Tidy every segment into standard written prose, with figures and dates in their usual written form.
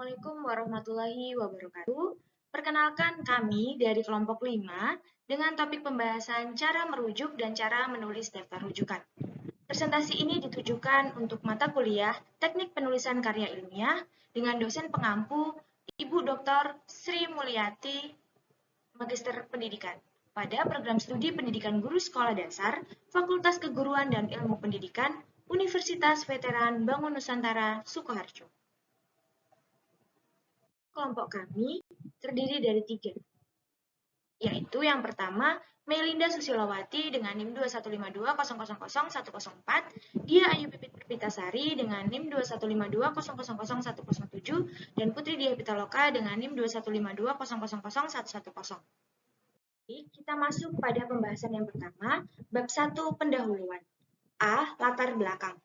Assalamualaikum warahmatullahi wabarakatuh. Perkenalkan kami dari kelompok 5 dengan topik pembahasan cara merujuk dan cara menulis daftar rujukan. Presentasi ini ditujukan untuk mata kuliah Teknik Penulisan Karya Ilmiah dengan dosen pengampu Ibu Dr. Sri Mulyati, Magister Pendidikan, pada program studi Pendidikan Guru Sekolah Dasar, Fakultas Keguruan dan Ilmu Pendidikan, Universitas Veteran Bangun Nusantara, Sukoharjo. Kelompok kami terdiri dari 3, yaitu yang pertama, Melinda Susilowati dengan NIM 21520000104, Dia Ayu Pipit Perpitasari dengan NIM 21520000107, dan Putri Dia Pitaloka dengan NIM 21520000110. Kita masuk pada pembahasan yang pertama, bab 1 pendahuluan. A. Latar belakang.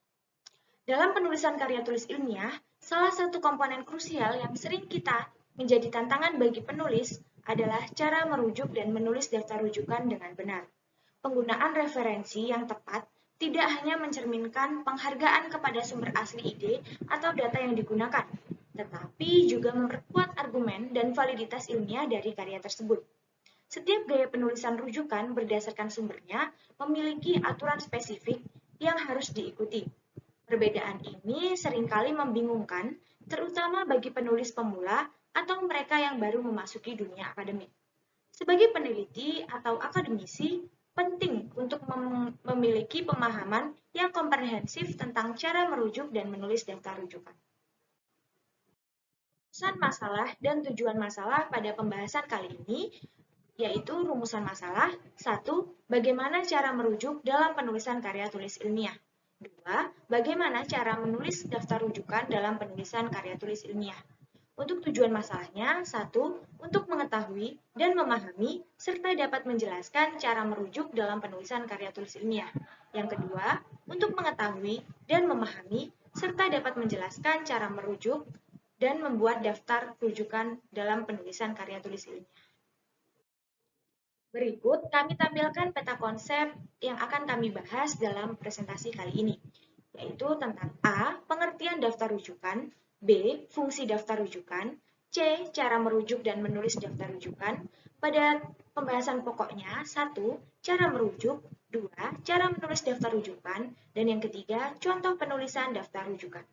Dalam penulisan karya tulis ilmiah, salah satu komponen krusial yang sering kita menjadi tantangan bagi penulis adalah cara merujuk dan menulis daftar rujukan dengan benar. Penggunaan referensi yang tepat tidak hanya mencerminkan penghargaan kepada sumber asli ide atau data yang digunakan, tetapi juga memperkuat argumen dan validitas ilmiah dari karya tersebut. Setiap gaya penulisan rujukan berdasarkan sumbernya memiliki aturan spesifik yang harus diikuti. Perbedaan ini seringkali membingungkan, terutama bagi penulis pemula atau mereka yang baru memasuki dunia akademik. Sebagai peneliti atau akademisi, penting untuk memiliki pemahaman yang komprehensif tentang cara merujuk dan menulis daftar rujukan. Rumusan masalah dan tujuan masalah pada pembahasan kali ini yaitu rumusan masalah. 1. Bagaimana cara merujuk dalam penulisan karya tulis ilmiah. 2. Bagaimana cara menulis daftar rujukan dalam penulisan karya tulis ilmiah. Untuk tujuan masalahnya, 1. Untuk mengetahui dan memahami serta dapat menjelaskan cara merujuk dalam penulisan karya tulis ilmiah. Yang kedua, untuk mengetahui dan memahami serta dapat menjelaskan cara merujuk dan membuat daftar rujukan dalam penulisan karya tulis ilmiah. Berikut kami tampilkan peta konsep yang akan kami bahas dalam presentasi kali ini, yaitu tentang A. Pengertian daftar rujukan, B. Fungsi daftar rujukan, C. Cara merujuk dan menulis daftar rujukan. Pada pembahasan pokoknya, 1. Cara merujuk, 2. Cara menulis daftar rujukan, dan yang ketiga, contoh penulisan daftar rujukan.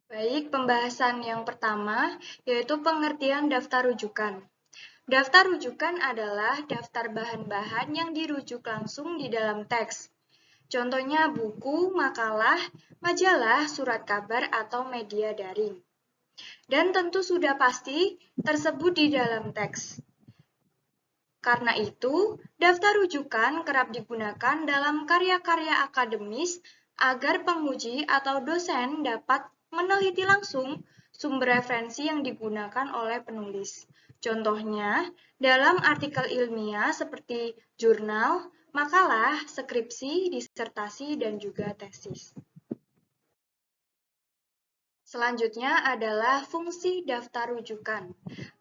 Baik, pembahasan yang pertama yaitu pengertian daftar rujukan. Daftar rujukan adalah daftar bahan-bahan yang dirujuk langsung di dalam teks. Contohnya buku, makalah, majalah, surat kabar, atau media daring. Dan tentu sudah pasti tersebut di dalam teks. Karena itu, daftar rujukan kerap digunakan dalam karya-karya akademis agar penguji atau dosen dapat meneliti langsung sumber referensi yang digunakan oleh penulis. Contohnya, dalam artikel ilmiah seperti jurnal, makalah, skripsi, disertasi, dan juga tesis. Selanjutnya adalah fungsi daftar rujukan.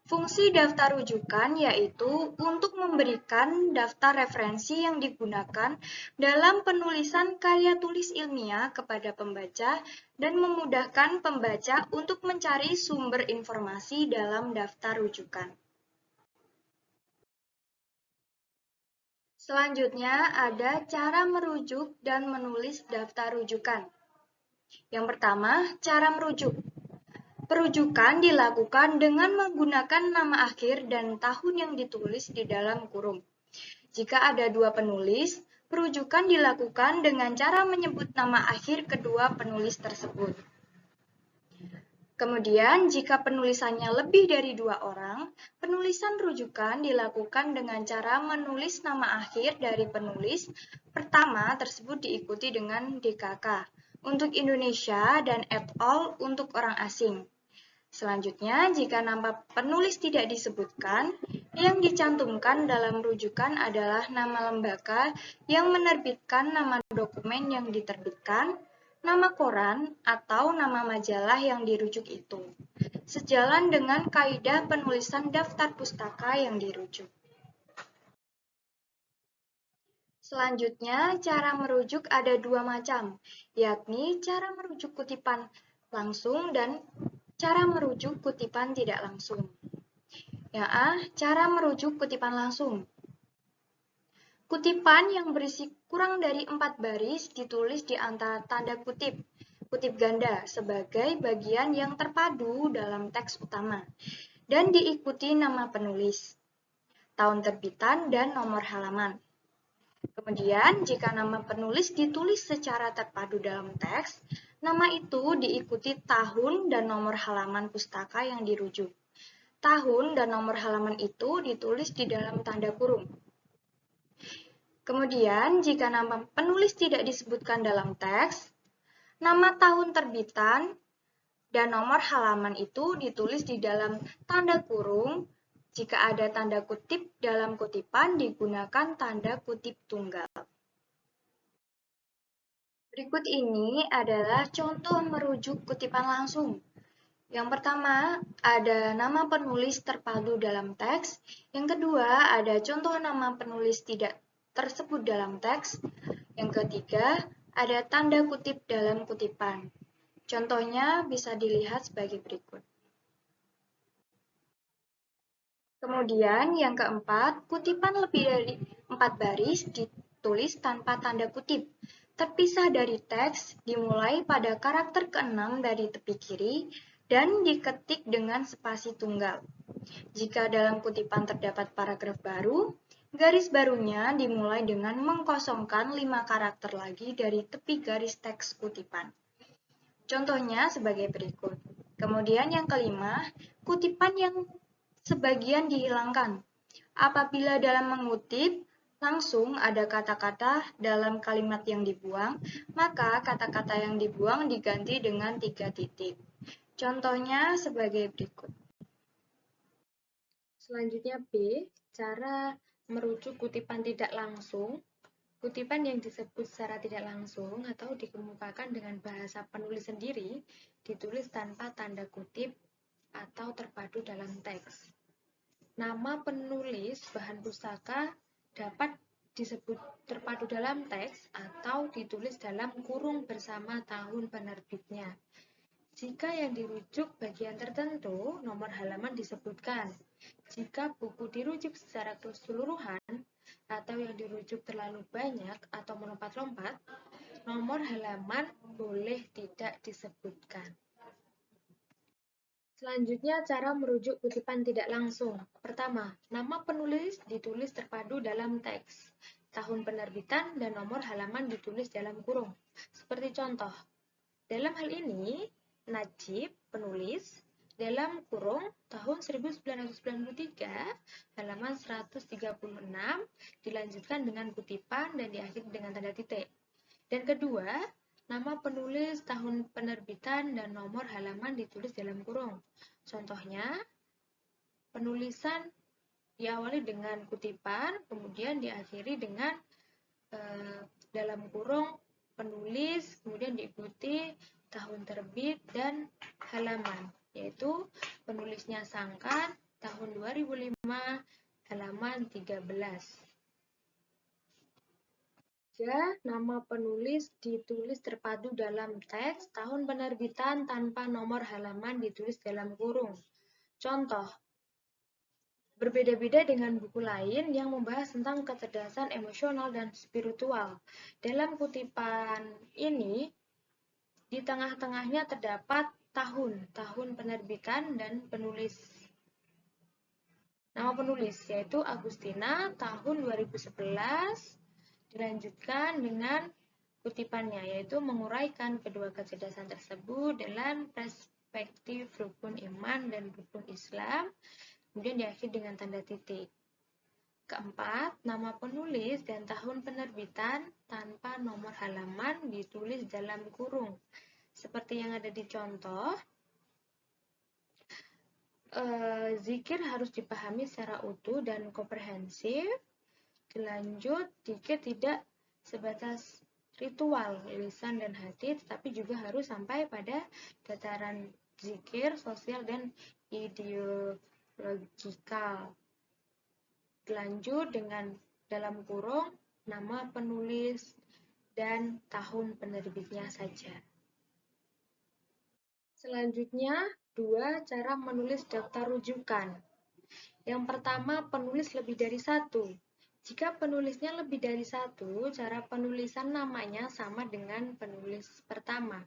Fungsi daftar rujukan yaitu untuk memberikan daftar referensi yang digunakan dalam penulisan karya tulis ilmiah kepada pembaca dan memudahkan pembaca untuk mencari sumber informasi dalam daftar rujukan. Selanjutnya ada cara merujuk dan menulis daftar rujukan. Yang pertama, cara merujuk. Perujukan dilakukan dengan menggunakan nama akhir dan tahun yang ditulis di dalam kurung. Jika ada dua penulis, perujukan dilakukan dengan cara menyebut nama akhir kedua penulis tersebut. Kemudian, jika penulisannya lebih dari 2 orang, penulisan rujukan dilakukan dengan cara menulis nama akhir dari penulis pertama tersebut diikuti dengan DKK untuk Indonesia dan et al. Untuk orang asing. Selanjutnya, jika nama penulis tidak disebutkan, yang dicantumkan dalam rujukan adalah nama lembaga yang menerbitkan, nama dokumen yang diterbitkan, nama koran, atau nama majalah yang dirujuk itu, sejalan dengan kaidah penulisan daftar pustaka yang dirujuk. Selanjutnya, cara merujuk ada dua macam, yakni cara merujuk kutipan langsung dan cara merujuk kutipan tidak langsung. Yang A, cara merujuk kutipan langsung. Kutipan yang berisi kurang dari 4 baris ditulis di antara tanda kutip ganda sebagai bagian yang terpadu dalam teks utama dan diikuti nama penulis, tahun terbitan, dan nomor halaman. Kemudian, jika nama penulis ditulis secara terpadu dalam teks, nama itu diikuti tahun dan nomor halaman pustaka yang dirujuk. Tahun dan nomor halaman itu ditulis di dalam tanda kurung. Kemudian, jika nama penulis tidak disebutkan dalam teks, nama tahun terbitan dan nomor halaman itu ditulis di dalam tanda kurung. Jika ada tanda kutip dalam kutipan, digunakan tanda kutip tunggal. Berikut ini adalah contoh merujuk kutipan langsung. Yang pertama, ada nama penulis terpadu dalam teks. Yang kedua, ada contoh nama penulis tidak tersebut dalam teks. Yang ketiga, ada tanda kutip dalam kutipan. Contohnya bisa dilihat sebagai berikut. Kemudian yang keempat, kutipan lebih dari 4 baris ditulis tanpa tanda kutip, terpisah dari teks, dimulai pada karakter ke-6 dari tepi kiri, dan diketik dengan spasi tunggal. Jika dalam kutipan terdapat paragraf baru, garis barunya dimulai dengan mengkosongkan 5 karakter lagi dari tepi garis teks kutipan. Contohnya sebagai berikut. Kemudian yang kelima, kutipan yang sebagian dihilangkan. Apabila dalam mengutip langsung ada kata-kata dalam kalimat yang dibuang, maka kata-kata yang dibuang diganti dengan 3 titik. Contohnya sebagai berikut. Selanjutnya B, cara merujuk kutipan tidak langsung. Kutipan yang disebut secara tidak langsung atau dikemukakan dengan bahasa penulis sendiri ditulis tanpa tanda kutip atau terpadu dalam teks. Nama penulis bahan pustaka dapat disebut terpadu dalam teks atau ditulis dalam kurung bersama tahun penerbitnya. Jika yang dirujuk bagian tertentu, nomor halaman disebutkan. Jika buku dirujuk secara keseluruhan atau yang dirujuk terlalu banyak atau melompat-lompat, nomor halaman boleh tidak disebutkan. Selanjutnya, cara merujuk kutipan tidak langsung. Pertama, nama penulis ditulis terpadu dalam teks, tahun penerbitan, dan nomor halaman ditulis dalam kurung. Seperti contoh, dalam hal ini, Najib, penulis, dalam kurung tahun 1993, halaman 136, dilanjutkan dengan kutipan dan diakhiri dengan tanda titik. Dan kedua, nama penulis, tahun penerbitan, dan nomor halaman ditulis dalam kurung. Contohnya, penulisan diawali dengan kutipan, kemudian diakhiri dengan dalam kurung penulis, kemudian diikuti tahun terbit dan halaman, yaitu penulisnya Sangkan tahun 2005, halaman 13. Nama penulis ditulis terpadu dalam teks, tahun penerbitan tanpa nomor halaman ditulis dalam kurung. Contoh, berbeda-beda dengan buku lain yang membahas tentang kecerdasan emosional dan spiritual. Dalam kutipan ini, di tengah-tengahnya terdapat tahun penerbitan dan penulis. Nama penulis yaitu Agustina tahun 2011. Dilanjutkan dengan kutipannya, yaitu menguraikan kedua kecerdasan tersebut dalam perspektif rukun iman dan rukun Islam, kemudian diakhiri dengan tanda titik. Keempat, nama penulis dan tahun penerbitan tanpa nomor halaman ditulis dalam kurung. Seperti yang ada di contoh, zikir harus dipahami secara utuh dan komprehensif. Dilanjut, zikir tidak sebatas ritual, lisan dan hati, tetapi juga harus sampai pada tataran zikir, sosial, dan ideologikal. Dilanjut dengan dalam kurung, nama penulis, dan tahun penerbitnya saja. Selanjutnya, 2 cara menulis daftar rujukan. Yang pertama, penulis lebih dari satu. Jika penulisnya lebih dari satu, cara penulisan namanya sama dengan penulis pertama.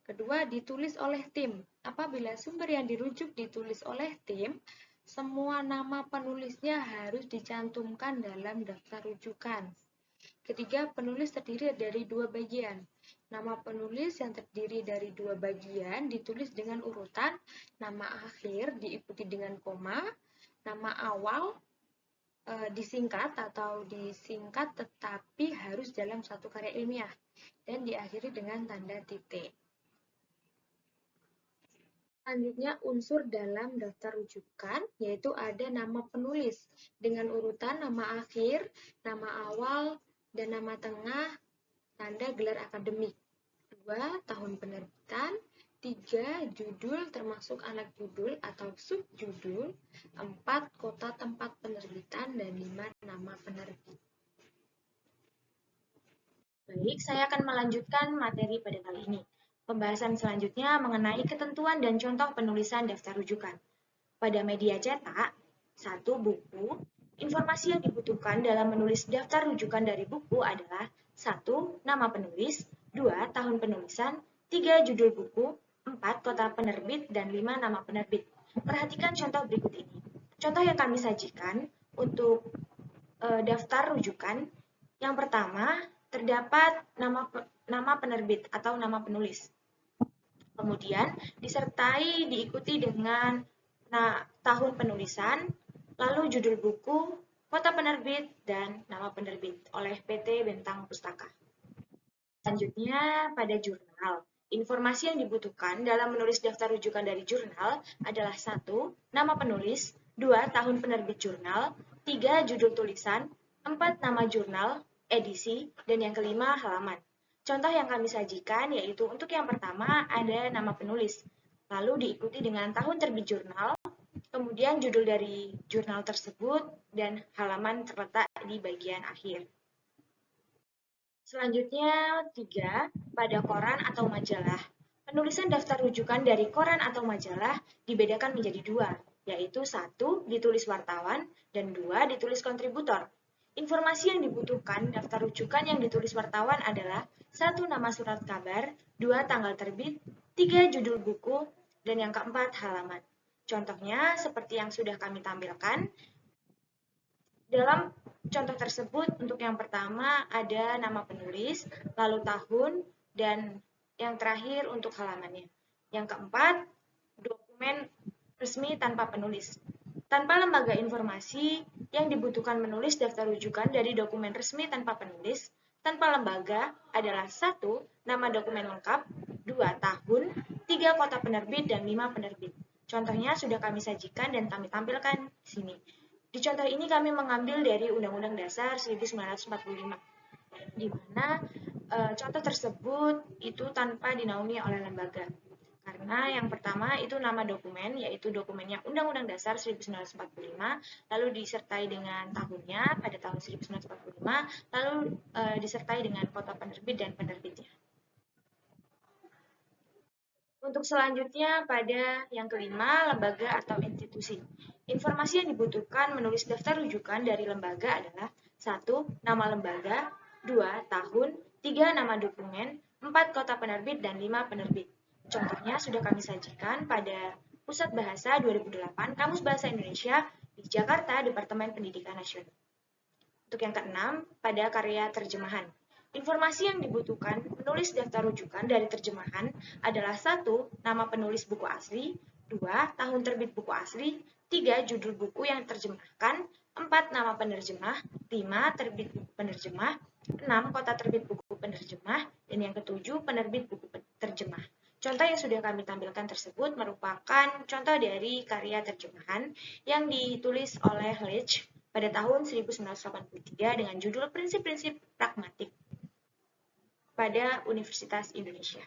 Kedua, ditulis oleh tim. Apabila sumber yang dirujuk ditulis oleh tim, semua nama penulisnya harus dicantumkan dalam daftar rujukan. Ketiga, penulis terdiri dari 2 bagian. Nama penulis yang terdiri dari 2 bagian ditulis dengan urutan, nama akhir diikuti dengan koma, nama awal disingkat tetapi harus dalam satu karya ilmiah dan diakhiri dengan tanda titik. Selanjutnya, unsur dalam daftar rujukan, yaitu ada nama penulis dengan urutan nama akhir, nama awal, dan nama tengah, tanda gelar akademik. 2. Tahun penerbitan. 3. Judul termasuk anak judul atau subjudul. 4. Kota tempat penerbitan. Dan 5. Nama penerbit. Baik, saya akan melanjutkan materi pada kali ini. Pembahasan selanjutnya mengenai ketentuan dan contoh penulisan daftar rujukan. Pada media cetak, 1. Buku, informasi yang dibutuhkan dalam menulis daftar rujukan dari buku adalah 1. Nama penulis, 2. Tahun penulisan, 3. Judul buku, 4. Kota penerbit, dan 5. Nama penerbit. Perhatikan contoh berikut ini. Contoh yang kami sajikan untuk daftar rujukan, yang pertama, terdapat nama penerbit atau nama penulis. Kemudian diikuti dengan tahun penulisan, lalu judul buku, kota penerbit, dan nama penerbit oleh PT Bentang Pustaka. Selanjutnya, pada jurnal. Informasi yang dibutuhkan dalam menulis daftar rujukan dari jurnal adalah 1. Nama penulis, 2. Tahun penerbit jurnal, 3. Judul tulisan, 4. Nama jurnal, edisi, dan yang kelima, halaman. Contoh yang kami sajikan yaitu untuk yang pertama ada nama penulis, lalu diikuti dengan tahun terbit jurnal, kemudian judul dari jurnal tersebut, dan halaman terletak di bagian akhir. Selanjutnya, 3. Pada koran atau majalah. Penulisan daftar rujukan dari koran atau majalah dibedakan menjadi 2, yaitu 1. Ditulis wartawan, dan 2. Ditulis kontributor. Informasi yang dibutuhkan daftar rujukan yang ditulis wartawan adalah 1. Nama surat kabar, 2. Tanggal terbit, 3. Judul buku, dan yang keempat, halaman. Contohnya seperti yang sudah kami tampilkan. Dalam contoh tersebut, untuk yang pertama ada nama penulis, lalu tahun, dan yang terakhir untuk halamannya. Yang keempat, dokumen resmi tanpa penulis. Tanpa lembaga informasi, yang dibutuhkan menulis daftar rujukan dari dokumen resmi tanpa penulis, tanpa lembaga adalah 1. Nama dokumen lengkap, 2. Tahun, 3. Kota penerbit, dan 5. Penerbit. Contohnya sudah kami sajikan dan kami tampilkan di sini. Di contoh ini kami mengambil dari Undang-Undang Dasar 1945, di mana contoh tersebut itu tanpa dinaungi oleh lembaga. Karena yang pertama itu nama dokumen, yaitu dokumennya Undang-Undang Dasar 1945, lalu disertai dengan tahunnya pada tahun 1945, lalu disertai dengan kota penerbit dan penerbitnya. Untuk selanjutnya pada yang kelima, lembaga atau institusi. Informasi yang dibutuhkan menulis daftar rujukan dari lembaga adalah 1. Nama lembaga, 2. Tahun, 3. Nama dokumen, 4. Kota penerbit, dan 5. Penerbit. Contohnya sudah kami sajikan pada Pusat Bahasa 2008, Kamus Bahasa Indonesia di Jakarta, Departemen Pendidikan Nasional. Untuk yang keenam, pada karya terjemahan. Informasi yang dibutuhkan menulis daftar rujukan dari terjemahan adalah 1. Nama penulis buku asli, 2. Tahun terbit buku asli, 3. Judul buku yang diterjemahkan, 4. Nama penerjemah, 5. Terbit buku penerjemah, 6. Kota terbit buku penerjemah, dan yang ketujuh, penerbit buku terjemah. Contoh yang sudah kami tampilkan tersebut merupakan contoh dari karya terjemahan yang ditulis oleh Leach pada tahun 1983 dengan judul Prinsip-prinsip Pragmatik pada Universitas Indonesia.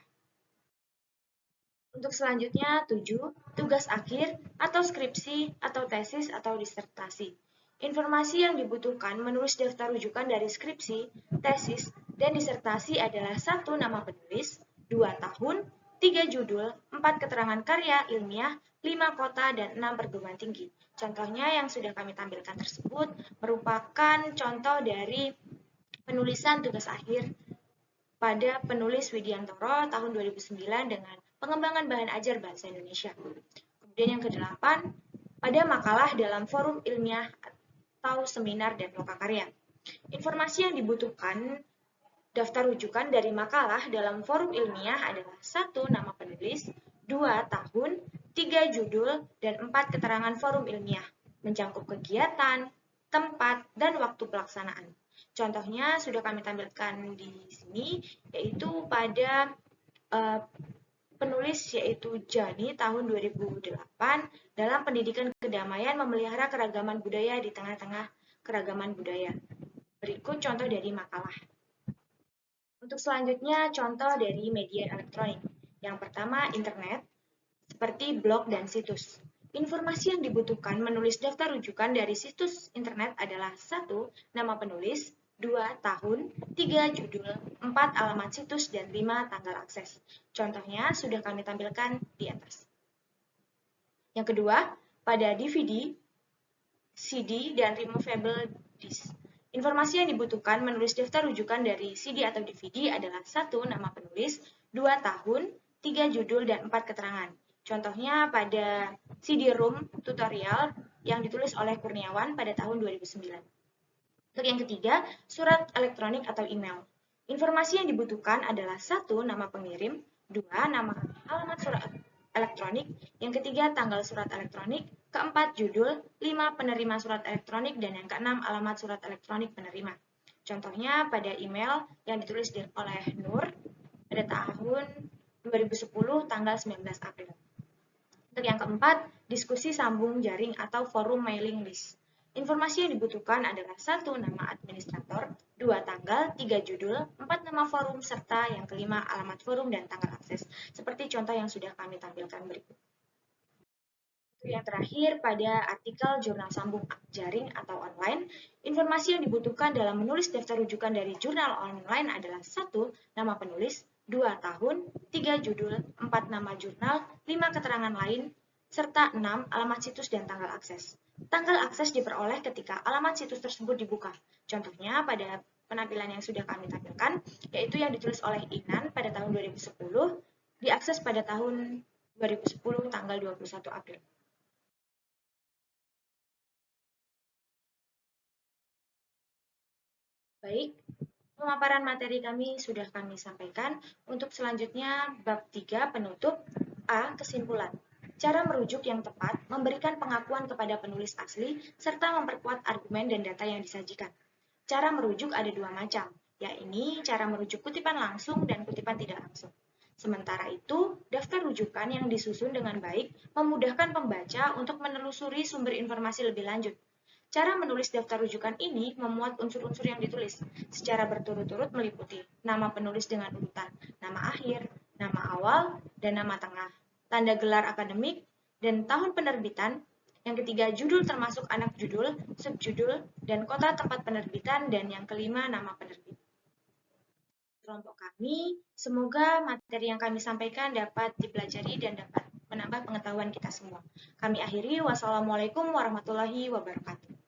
Untuk selanjutnya, 7. Tugas akhir atau skripsi atau tesis atau disertasi. Informasi yang dibutuhkan menulis daftar rujukan dari skripsi, tesis, dan disertasi adalah 1. Nama penulis, 2. Tahun, 3. Judul, 4. Keterangan karya ilmiah, 5. Kota, dan 6. Perguruan tinggi. Contohnya yang sudah kami tampilkan tersebut merupakan contoh dari penulisan tugas akhir pada penulis Widiantoro tahun 2009 dengan pengembangan bahan ajar bahasa Indonesia. Kemudian yang kedelapan, pada makalah dalam forum ilmiah atau seminar dan lokakarya. Informasi yang dibutuhkan daftar rujukan dari makalah dalam forum ilmiah adalah 1. Nama penulis, 2. Tahun, 3. Judul, dan 4. Keterangan forum ilmiah, mencakup kegiatan, tempat, dan waktu pelaksanaan. Contohnya sudah kami tampilkan di sini, yaitu pada penulis yaitu Jani tahun 2008 dalam pendidikan kedamaian memelihara keragaman budaya di tengah-tengah keragaman budaya. Berikut contoh dari makalah. Untuk selanjutnya contoh dari media elektronik. Yang pertama internet, seperti blog dan situs. Informasi yang dibutuhkan menulis daftar rujukan dari situs internet adalah 1. Nama penulis, 2. Tahun, 3. Judul, 4. Alamat situs, dan 5. Tanggal akses. Contohnya sudah kami tampilkan di atas. Yang kedua, pada DVD, CD, dan removable disk. Informasi yang dibutuhkan menulis daftar rujukan dari CD atau DVD adalah 1. Nama penulis, 2. Tahun, 3. Judul, dan 4. Keterangan. Contohnya pada CD-ROM tutorial yang ditulis oleh Kurniawan pada tahun 2009. Untuk yang ketiga, surat elektronik atau email. Informasi yang dibutuhkan adalah 1. Nama pengirim, 2. Nama alamat surat elektronik, yang ketiga tanggal surat elektronik, keempat judul, 5. Penerima surat elektronik, dan yang keenam alamat surat elektronik penerima. Contohnya pada email yang ditulis oleh Nur pada tahun 2010 tanggal 19 April. Untuk yang keempat, diskusi sambung jaring atau forum mailing list. Informasi yang dibutuhkan adalah 1. Nama administrator, 2. Tanggal, 3. Judul, 4. Nama forum, serta yang kelima alamat forum dan tanggal akses, seperti contoh yang sudah kami tampilkan berikut. Untuk yang terakhir, pada artikel jurnal sambung jaring atau online, informasi yang dibutuhkan dalam menulis daftar rujukan dari jurnal online adalah 1. Nama penulis, 2. Tahun, 3. Judul, 4. Nama jurnal, 5. Keterangan lain, serta 6. Alamat situs dan tanggal akses. Tanggal akses diperoleh ketika alamat situs tersebut dibuka. Contohnya pada penampilan yang sudah kami tampilkan, yaitu yang ditulis oleh Inan pada tahun 2010, diakses pada tahun 2010 tanggal 21 April. Baik, pemaparan materi kami sudah kami sampaikan. Untuk selanjutnya, bab 3 penutup. A. Kesimpulan. Cara merujuk yang tepat, memberikan pengakuan kepada penulis asli, serta memperkuat argumen dan data yang disajikan. Cara merujuk ada dua macam, yaitu cara merujuk kutipan langsung dan kutipan tidak langsung. Sementara itu, daftar rujukan yang disusun dengan baik memudahkan pembaca untuk menelusuri sumber informasi lebih lanjut. Cara menulis daftar rujukan ini memuat unsur-unsur yang ditulis secara berturut-turut meliputi nama penulis dengan urutan nama akhir, nama awal, dan nama tengah, tanda gelar akademik, dan tahun penerbitan. Yang ketiga, judul termasuk anak judul, subjudul, dan kota tempat penerbitan, dan yang kelima, nama penerbit. Kelompok kami, semoga materi yang kami sampaikan dapat dipelajari dan dapat menambah pengetahuan kita semua. Kami akhiri, wassalamualaikum warahmatullahi wabarakatuh.